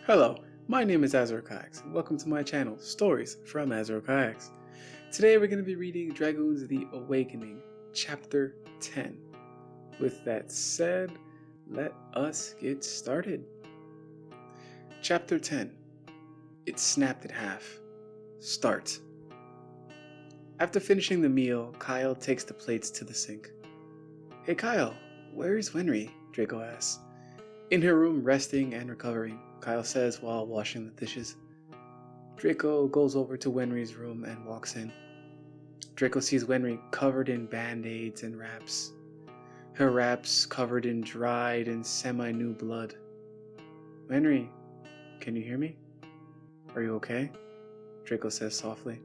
Hello, my name is Azure Kayaks, and welcome to my channel, Stories from Azure Kayaks. Today we're going to be reading Dragoons The Awakening, Chapter 10. With that said, let us get started. Chapter 10. It snapped in half. Start. After finishing the meal, Kyle takes the plates to the sink. Hey Kyle, where's Winry? Draco asks. In her room, resting and recovering, Kyle says while washing the dishes. Draco goes over to Winry's room and walks in. Draco sees Winry covered in band-aids and wraps. Her wraps covered in dried and semi-new blood. Winry, can you hear me? Are you okay? Draco says softly.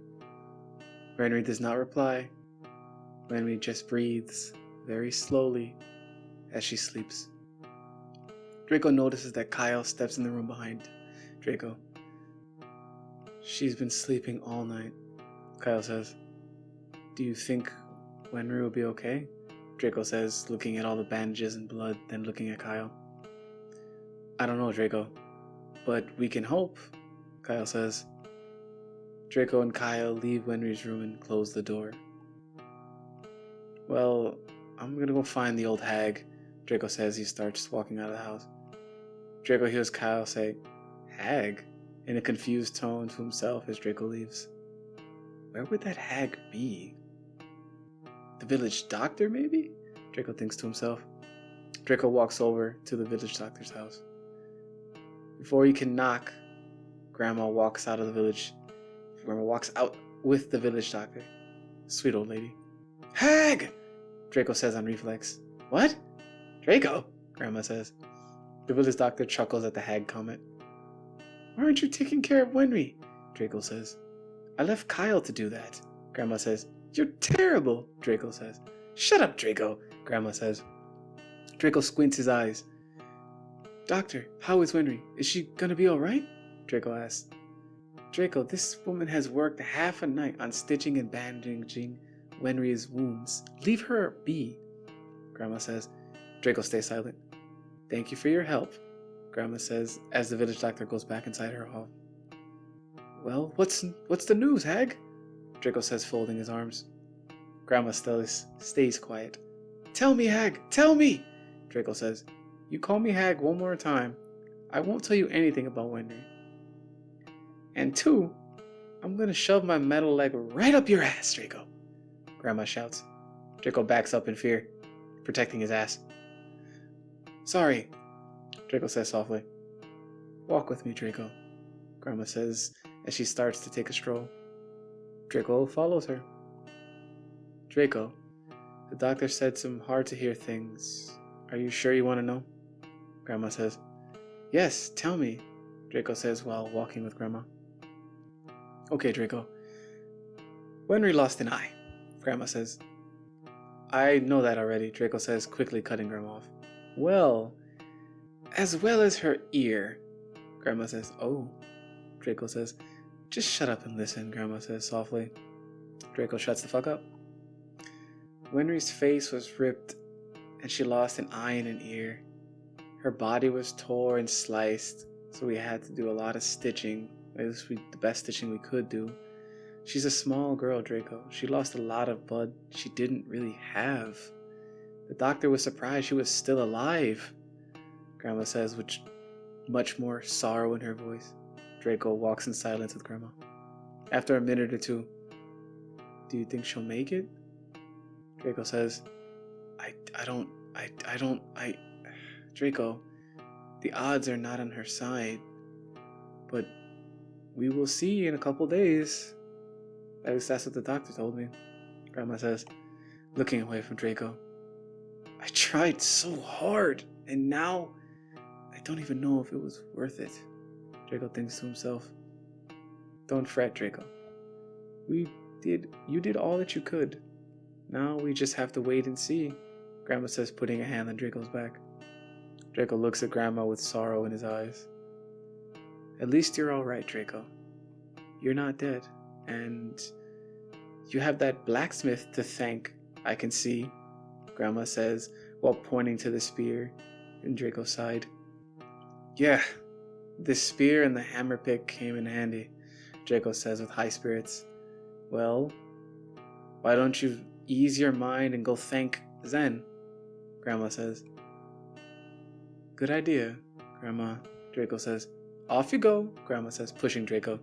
Winry does not reply. Winry just breathes very slowly as she sleeps. Draco notices that Kyle steps in the room behind Draco. She's been sleeping all night, Kyle says. Do you think Winry will be okay? Draco says, looking at all the bandages and blood, then looking at Kyle. I don't know, Draco, but we can hope, Kyle says. Draco and Kyle leave Winry's room and close the door. Well, I'm gonna go find the old hag, Draco says. He starts walking out of the house. Draco hears Kyle say, hag, in a confused tone to himself as Draco leaves. Where would that hag be? The village doctor, maybe? Draco thinks to himself. Draco walks over to the village doctor's house. Before he can knock, Grandma walks out of the village. Grandma walks out with the village doctor. Sweet old lady. Hag! Draco says on reflex. What? Draco? Grandma says. The village doctor chuckles at the hag comment. Why aren't you taking care of Winry? Draco says. I left Kyle to do that. Grandma says. You're terrible, Draco says. Shut up, Draco, Grandma says. Draco squints his eyes. Doctor, how is Winry? Is she gonna be alright? Draco asks. Draco, this woman has worked half a night on stitching and bandaging Winry's wounds. Leave her be, Grandma says. Draco stays silent. Thank you for your help, Grandma says as the village doctor goes back inside her hall. Well, what's the news, hag? Draco says, folding his arms. Grandma stays quiet. Tell me, hag, tell me, Draco says. You call me hag one more time, I won't tell you anything about Winry. And two, I'm gonna shove my metal leg right up your ass, Draco, Grandma shouts. Draco backs up in fear, protecting his ass. Sorry, Draco says softly. Walk with me, Draco, Grandma says as she starts to take a stroll. Draco follows her. Draco, the doctor said some hard-to-hear things. Are you sure you want to know? Grandma says. Yes, tell me, Draco says while walking with Grandma. Okay, Draco. Winry lost an eye, Grandma says. I know that already, Draco says, quickly cutting Grandma off. Well as her ear, Grandma says. Oh, Draco says. Just shut up and listen, Grandma says softly. Draco shuts the fuck up. Winry's face was ripped and she lost an eye and an ear. Her body was tore and sliced, so we had to do a lot of stitching. At least the best stitching we could do. She's a small girl, Draco. She lost a lot of blood she didn't really have. The doctor was surprised she was still alive, Grandma says, with much more sorrow in her voice. Draco walks in silence with Grandma. After a minute or two, do you think she'll make it? Draco says, Draco, the odds are not on her side, but we will see in a couple days. At least that's what the doctor told me, Grandma says, looking away from Draco. I tried so hard, and now I don't even know if it was worth it, Draco thinks to himself. Don't fret, Draco. You did all that you could. Now we just have to wait and see, Grandma says, putting a hand on Draco's back. Draco looks at Grandma with sorrow in his eyes. At least you're alright, Draco. You're not dead, and you have that blacksmith to thank, I can see, Grandma says while pointing to the spear in Draco's side. Yeah, This spear and the hammer pick came in handy, Draco says with high spirits. Well, why don't you ease your mind and go thank Zen? Grandma says. Good idea, Grandma, Draco says. Off you go, Grandma says, pushing Draco.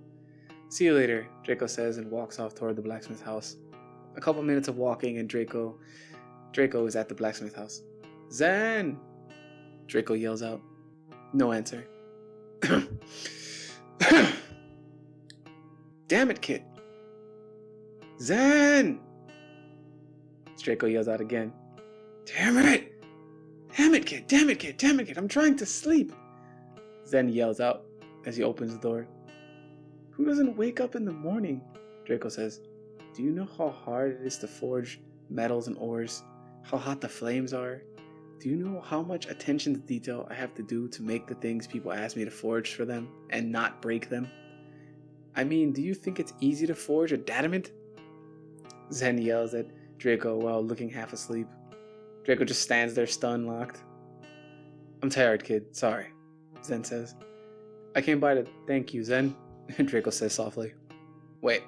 See you later, Draco says and walks off toward the blacksmith house. A couple minutes of walking and Draco is at the blacksmith house. Zen! Draco yells out. No answer. Damn it, kid. Zen! Draco yells out again. Damn it! Damn it, kid! Damn it, kid! Damn it, kid! I'm trying to sleep! Zen yells out as he opens the door. Who doesn't wake up in the morning? Draco says. Do you know how hard it is to forge metals and ores? How hot the flames are? Do you know how much attention to detail I have to do to make the things people ask me to forge for them and not break them? I mean, do you think it's easy to forge a adamant? Zen yells at Draco while looking half asleep. Draco just stands there stun-locked. I'm tired, kid. Sorry, Zen says. I came by to thank you, Zen, Draco says softly. Wait,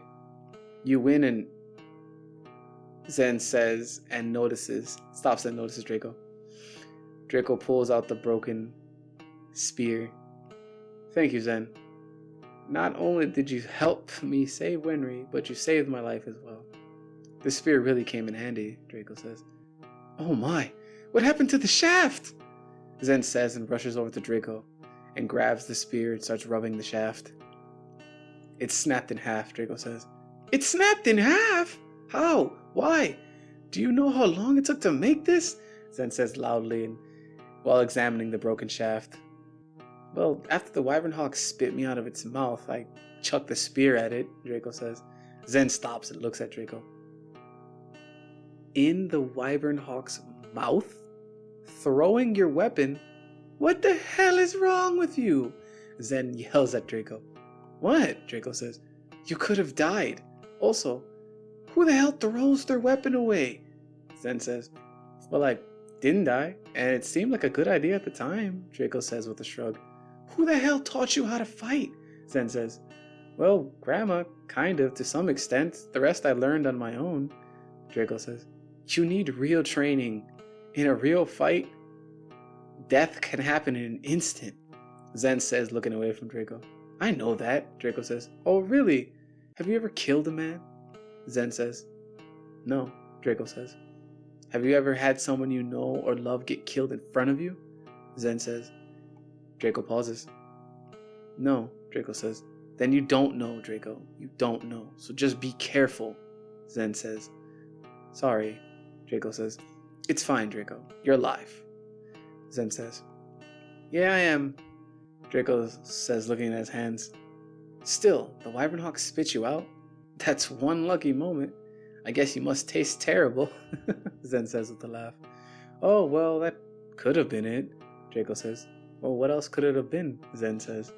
you win and... Zen says and stops and notices Draco. Draco pulls out the broken spear. Thank you, Zen. Not only did you help me save Winry, but you saved my life as well. The spear really came in handy, Draco says. Oh my, what happened to the shaft? Zen says and rushes over to Draco and grabs the spear and starts rubbing the shaft. It's snapped in half, Draco says. It snapped in half? How? Why? Do you know how long it took to make this? Zen says loudly and while examining the broken shaft. Well, after the wyvern hawk spit me out of its mouth, I chucked the spear at it, Draco says. Zen stops and looks at Draco. In the wyvern hawk's mouth? Throwing your weapon? What the hell is wrong with you? Zen yells at Draco. What? Draco says. You could have died. Also, who the hell throws their weapon away? Zen says. Well, I didn't die, and it seemed like a good idea at the time, Draco says with a shrug. Who the hell taught you how to fight? Zen says. Well, Grandma, kind of, to some extent. The rest I learned on my own, Draco says. You need real training. In a real fight, death can happen in an instant, Zen says, looking away from Draco. I know that, Draco says. Oh, really? Have you ever killed a man? Zen says. No, Draco says. Have you ever had someone you know or love get killed in front of you? Zen says. Draco pauses. No, Draco says. Then you don't know, Draco. You don't know. So just be careful, Zen says. Sorry, Draco says. It's fine, Draco. You're alive, Zen says. Yeah, I am, Draco says, looking at his hands. Still, the wyvern hawk spit you out? That's one lucky moment. I guess you must taste terrible, Zen says with a laugh. Oh, well, that could have been it, Draco says. Well, what else could it have been? Zen says.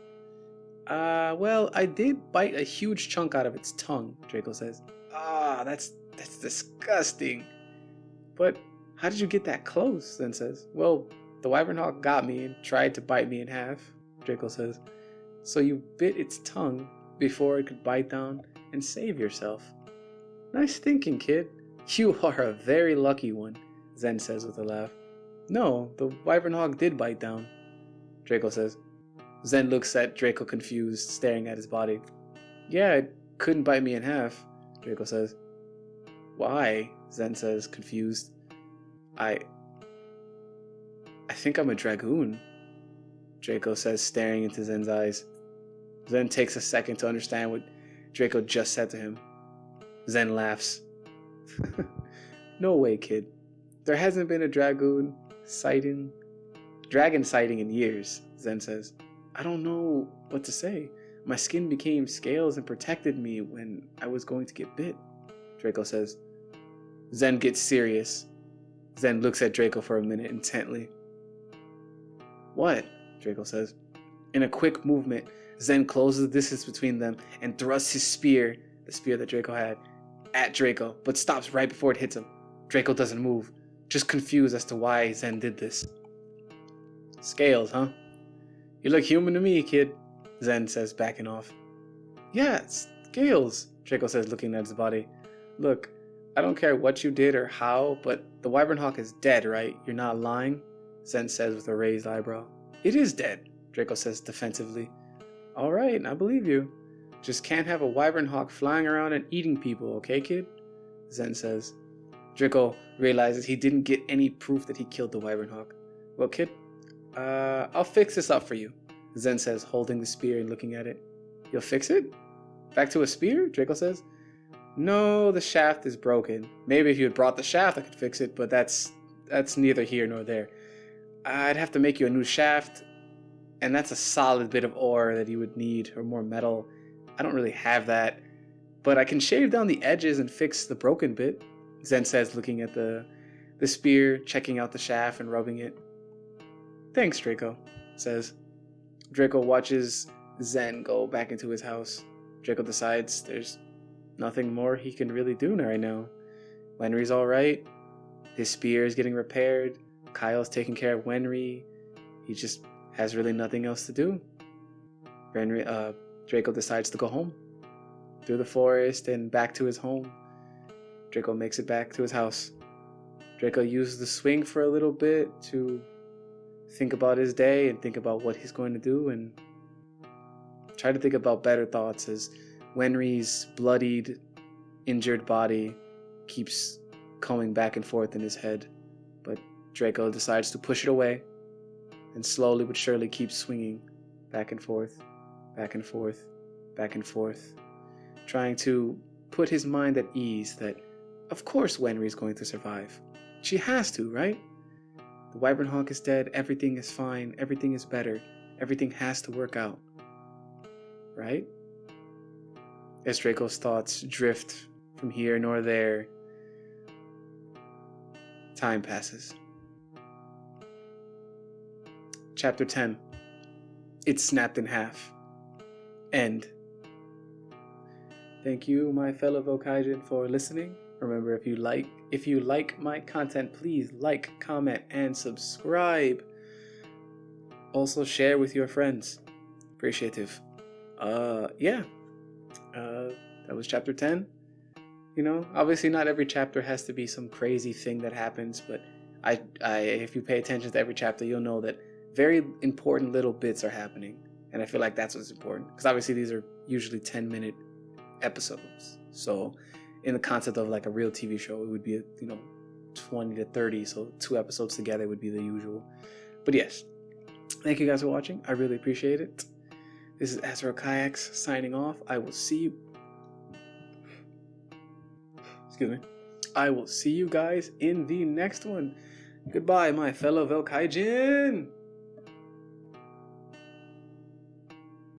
Well, I did bite a huge chunk out of its tongue, Draco says. That's disgusting. But how did you get that close? Zen says. Well, the wyvern hawk got me and tried to bite me in half, Draco says. So you bit its tongue before it could bite down and save yourself. Nice thinking, kid. You are a very lucky one, Zen says with a laugh. No, the wyvern hawk did bite down, Draco says. Zen looks at Draco confused, staring at his body. Yeah, it couldn't bite me in half, Draco says. Why? Zen says, confused. I think I'm a dragoon, Draco says, staring into Zen's eyes. Zen takes a second to understand what Draco just said to him. Zen laughs. No way, kid. There hasn't been a dragon sighting in years, Zen says. I don't know what to say. My skin became scales and protected me when I was going to get bit, Draco says. Zen gets serious. Zen looks at Draco for a minute intently. What? Draco says. In a quick movement, Zen closes the distance between them and thrusts his spear, the spear that Draco had, at Draco, but stops right before it hits him. Draco doesn't move, just confused as to why Zen did this. Scales, huh? You look human to me, kid, Zen says, backing off. Yeah, it's Gale's, Draco says, looking at his body. Look, I don't care what you did or how, but the Wyvern Hawk is dead, right? You're not lying? Zen says with a raised eyebrow. It is dead, Draco says defensively. Alright, I believe you. Just can't have a Wyvern Hawk flying around and eating people, okay, kid? Zen says. Draco realizes he didn't get any proof that he killed the Wyvern Hawk. Well, kid, I'll fix this up for you, Zen says, holding the spear and looking at it. You'll fix it? Back to a spear? Draco says. No, the shaft is broken. Maybe if you had brought the shaft, I could fix it, but that's neither here nor there. I'd have to make you a new shaft, and that's a solid bit of ore that you would need, or more metal. I don't really have that, but I can shave down the edges and fix the broken bit, Zen says, looking at the spear, checking out the shaft and rubbing it. Thanks, Draco says. Draco watches Zen go back into his house. Draco decides there's nothing more he can really do right now. Wenry's alright. His spear is getting repaired. Kyle's taking care of Wenry. He just has really nothing else to do. Draco decides to go home. Through the forest and back to his home. Draco makes it back to his house. Draco uses the swing for a little bit to think about his day and think about what he's going to do and try to think about better thoughts as Wenry's bloodied, injured body keeps going back and forth in his head. But Draco decides to push it away and slowly but surely keeps swinging back and forth, back and forth, back and forth, trying to put his mind at ease that, of course, Wenry's going to survive. She has to, right? The Wyvern Hawk is dead, everything is fine, everything is better, everything has to work out. Right? As Draco's thoughts drift from here nor there, time passes. Chapter 10. It's snapped in half. End. Thank you, my fellow Vokaijin, for listening. Remember, if you like my content, please like, comment, and subscribe. Also share with your friends. Appreciative. That was chapter 10. You know, obviously not every chapter has to be some crazy thing that happens, but if you pay attention to every chapter, you'll know that very important little bits are happening. And I feel like that's what's important. Because obviously these are usually 10-minute episodes. So in the concept of like a real TV show, it would be, 20 to 30. So 2 episodes together would be the usual. But yes, thank you guys for watching. I really appreciate it. This is Azrael Kayaks signing off. I will see you guys in the next one. Goodbye, my fellow Velkaijin.